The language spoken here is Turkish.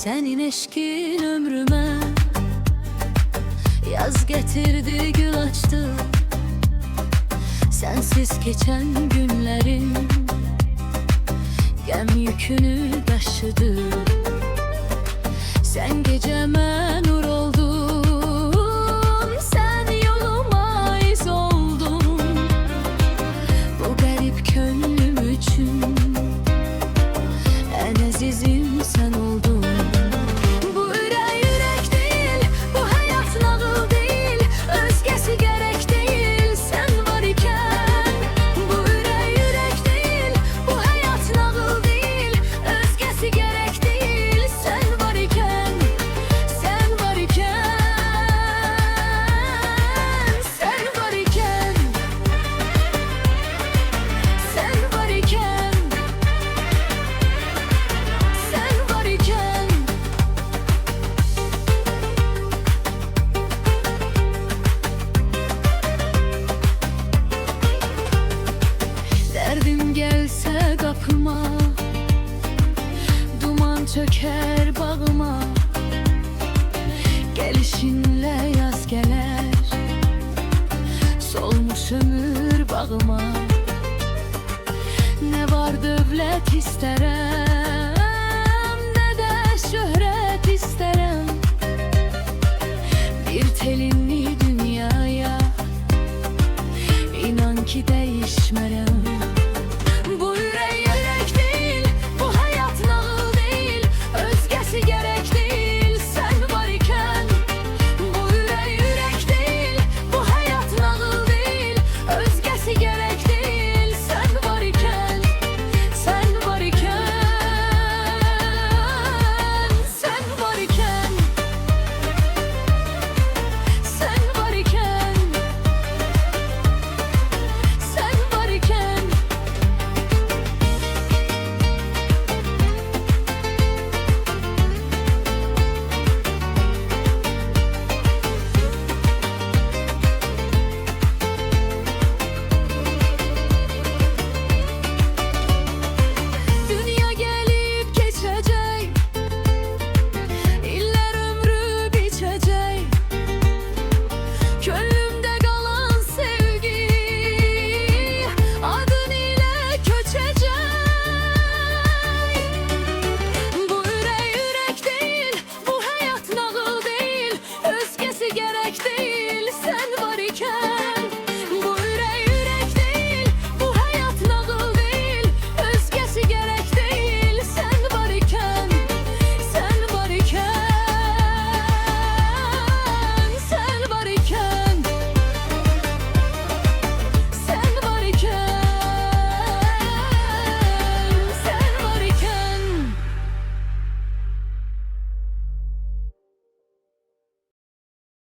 Senin eşkin ömrüme yaz getirdi, gül açtı. Sensiz geçen günlerin gem yükünü taşıdı. Sen geceme nur oldun, sen yoluma iz oldun. Bu garip gönlüm için en azizim sen oldun. Bu ürek yürek değil, bu hayat nağıl değil, özgesi gerek değil, sen var iken. Bu ürek yürek değil, bu hayat nağıl değil, özgesi gerek değil, sen var iken. Sen var iken, sen var iken, sen var iken, sen var iken. Derdim gelse kapıma, duman çöker bağıma. Gelişinle yaz gelir, solmuş ömür bağıma. Ne var dövlet istere,